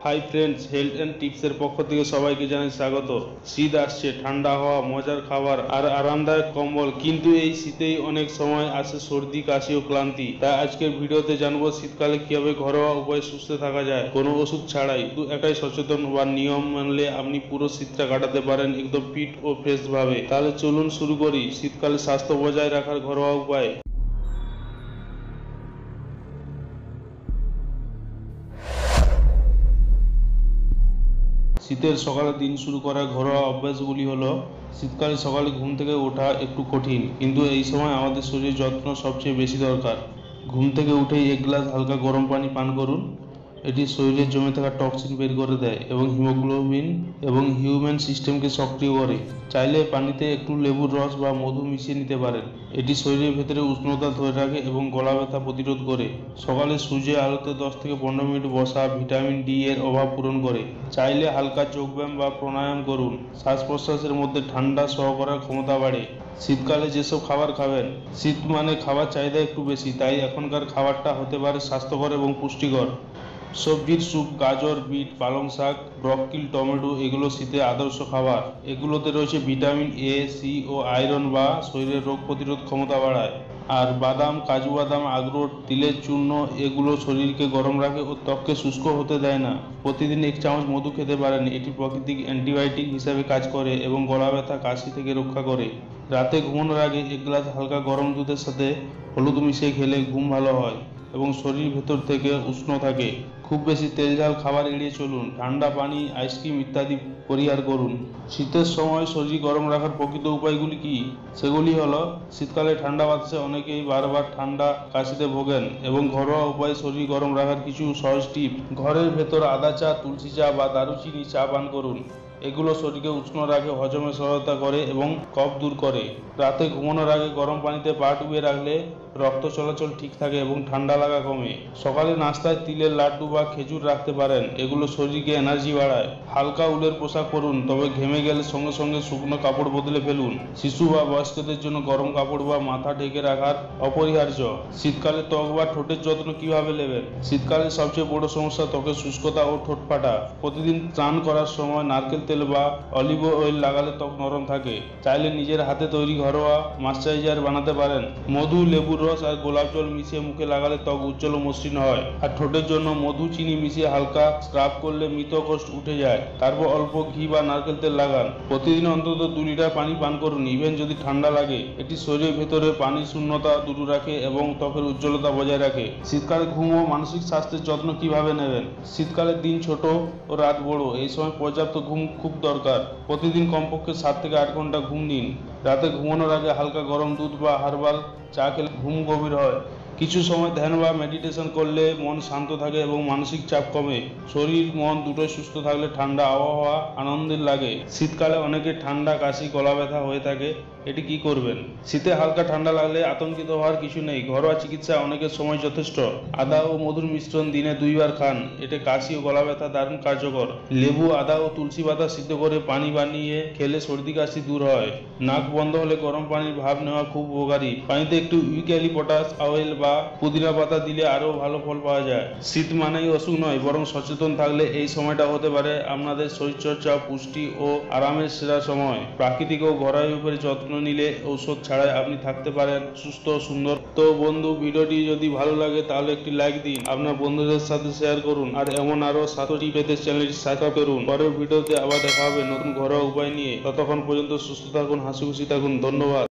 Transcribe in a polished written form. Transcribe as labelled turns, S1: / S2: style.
S1: Hi friends, health and টিপসের পক্ষ থেকে সবাইকে জানাই স্বাগত। শীত আসছে, ঠান্ডা হাওয়া, মজার খাবার আর আরামদায়ক কম্বল, কিন্তু এই শীতেই অনেক সময় আসে সর্দি, কাশি ও ক্লান্তি। তাই আজকের ভিডিওতে জানবো শীতকালে কিভাবে ঘরোয়া উপায়ে সুস্থ থাকা যায়, কোনো ওষুধ ছাড়াই। শুধু একাই সচেতন বা নিয়ম মানলে আপনি পুরো শীতটা কাটাতে পারেন একদম ফিট ও ফ্রেশ ভাবে। তাহলে চলুন শুরু করি শীতকালে স্বাস্থ্য বজায় রাখার ঘরোয়া উপায়। শীতের সকালে দিন শুরু করার ঘরোয়া অভ্যাসগুলি হলো, শীতকালে সকালে ঘুম থেকে ওঠা একটু কঠিন, কিন্তু এই সময় আমাদের শরীরের যত্ন সবচেয়ে বেশি দরকার। ঘুম থেকে উঠেই এক গ্লাস হালকা গরম পানি পান করুন। এটি শরীরে জমে থাকা টক্সিন বের করে দেয় এবং হিমোগ্লোবিন এবং হিউম্যান সিস্টেমকে সক্রিয় করে। চাইলে পানিতে একটু লেবুর রস বা মধু মিশিয়ে নিতে পারেন। এটি শরীরের ভেতরে উষ্ণতা ধরে রাখে এবং গলা ব্যথা প্রতিরোধ করে। সকালে সূর্যের আলোতে 10 থেকে 15 মিনিট বসা ভিটামিন ডি এর অভাব পূরণ করে। চাইলে হালকা যোগব্যায়াম বা প্রাণায়াম করুন। শ্বাস প্রশ্বাসের মধ্যে ঠান্ডা সহ করার ক্ষমতা বাড়ে। শীতকালে যেসব খাবার খাবেন, শীত মানে খাবার চাহিদা একটু বেশি, তাই এখনকার খাবারটা হতে পারে স্বাস্থ্যকর এবং পুষ্টিকর। সবজির স্যুপ, গাজর, বিট, পালং শাক, ব্রকলি, টমেটো এগুলো শীতে আদর্শ খাবার। এগুলোতে রয়েছে ভিটামিন এ, সি ও আয়রন বা শরীরের রোগ প্রতিরোধ ক্ষমতা বাড়ায়। আর বাদাম, কাজু বাদাম, আখরোট, তিলের চূর্ণ এগুলো শরীরকে গরম রাখে ও ত্বককে শুষ্ক হতে দেয় না। প্রতিদিন 1 চামচ মধু খেতে পারেন। এটি প্রাকৃতিক অ্যান্টিবায়োটিক হিসাবে কাজ করে এবং গলা ব্যথা, কাশি থেকে রক্ষা করে। রাতে ঘুমানোর আগে 1 গ্লাস হালকা গরম দুধের সাথে হলুদ মিশিয়ে খেলে ঘুম ভালো হয় এবং শরীর ভেতর থেকে উষ্ণ থাকে। খুব বেশি তেল ঝাল খাবার এড়িয়ে চলুন। ঠান্ডা পানি, আইসক্রিম ইত্যাদি পরিহার করুন। শীতের সময় শরীর গরম রাখার প্রকৃত উপায়গুলি কি? সেগুলি হলো, শীতকালে ঠান্ডা বাতাসে অনেকেই বারবার ঠান্ডা কাশিতে ভোগেন এবং ঘরোয়া উপায়ে শরীর গরম রাখার কিছু সহজ টিপ। ঘরের ভেতর আদা চা, তুলসী চা বা দারুচিনি চা পান করুন। এগুলো শরীরকে উষ্ণ রাখে, হজমে সহায়তা করে এবং কফ দূর করে। রাতে ঘুমানোর আগে গরম পানিতে পা ডুবিয়ে রাখলে রক্ত চলাচল ঠিক থাকে এবং ঠান্ডা লাগা কমে। সকালে নাস্তায় তিলের লাড্ডু বা খেজুর রাখতে পারেন, এগুলো শরীরকে এনার্জি বাড়ায়। হালকা উলের পোশাক পরুন, তবে ঘেমে গেলে সঙ্গে সঙ্গে শুকনো কাপড় বদলে ফেলুন। শিশু বা বয়স্কদের জন্য গরম কাপড় বা মাথা ঢেকে রাখার অপরিহার্য। শীতকালে ত্বক বা ঠোঁটের যত্ন কিভাবে নেবেন? শীতকালে সবচেয়ে বড় সমস্যা ত্বকের শুষ্কতা ও ঠোঁট ফাটা। প্রতিদিন স্নান করার সময় নারকেল তেল বা অলিভ অয়েল লাগালে ত্বক নরম থাকে। চাইলে নিজের হাতে তৈরি ঘরোয়া ময়েশ্চারাইজার বানাতে পারেন। মধু, লেবুর রস আর গোলাপ জল মিশিয়ে মুখে লাগালে ত্বক উজ্জ্বল ও মসৃণ হয়। আর ঠোঁটের জন্য মধু, চিনি মিশিয়ে হালকা স্ক্রাব করলে মৃত কোষ্ঠ উঠে যায়। তারপর অল্প ঘি বা নারকেল তেল লাগান। প্রতিদিন অন্তত 2 লিটার পানি পান করুন, ইভেন যদি ঠান্ডা লাগে। এটি শরীরের ভেতরে পানির শূন্যতা দূর রাখে এবং ত্বকের উজ্জ্বলতা বজায় রাখে। শীতকালে ঘুম ও মানসিক স্বাস্থ্যের যত্ন কিভাবে নেবেন? শীতকালে দিন ছোট ও রাত বড়, এই সময় পর্যাপ্ত ঘুম খুব দরকার। প্রতিদিন কমপক্ষে 7 থেকে 8 ঘন্টা ঘুম নিন। রাতে ঘুমানোর আগে হালকা গরম দুধ বা হার্বাল চা খেলে ঘুম গভীর হয়। কিছু সময় ধ্যান বা মেডিটেশন করলে মন শান্ত থাকে এবং মানসিক চাপ কমে। শরীর মন দুটোই সুস্থ থাকলে ঠান্ডা আবহাওয়া আনন্দের লাগে। শীতকালে অনেকে ঠান্ডা, কাশি, গলা ব্যথা হয়ে থাকে। এটি কি করবেন? শীতে হালকা ঠান্ডা লাগলে আতঙ্কিত হওয়ার কিছু নেই। ঘরোয়া চিকিৎসা অনেকের সময় যথেষ্ট। আদা ও মধুর মিশ্রণ দিনে 2 বার খান। এতে কাশি ও গলা ব্যথা দারুণ কার্যকর। লেবু, আদা ও তুলসী পাতা সিদ্ধ করে পানি বানিয়ে খেলে সর্দি কাশি দূর হয়। নাক বন্ধ হলে গরম পানির ভাপ নেওয়া খুব উপকারী। পানিতে একটু ইউক্যালিপটাস অয়েল বা পুদিনা পাতা দিলে আরও ভালো ফল পাওয়া যায়। শীত মানেই অসুখ নয়, বরং সচেতন থাকলে এই সময়টা হতে পারে আপনাদের শরীরচর্চা, পুষ্টি ও আরামের সেরা সময়। প্রাকৃতিক ও ঘরোয়া উপায়ে যত্ন নিলে ঔষধ ছাড়াই আপনি থাকতে পারেন সুস্থ ও সুন্দর। তো বন্ধু, ভিডিওটি যদি ভালো লাগে তাহলে একটি লাইক দিন, আপনার বন্ধুদের সাথে শেয়ার করুন আর এমন আরও স্বাস্থ্য পেতে চ্যানেলটি সাবস্ক্রাইব করুন। পরের ভিডিওতে আবার দেখা হবে নতুন ঘরোয়া উপায় নিয়ে। ততক্ষণ পর্যন্ত সুস্থ থাকুন, হাসি খুশি থাকুন। ধন্যবাদ।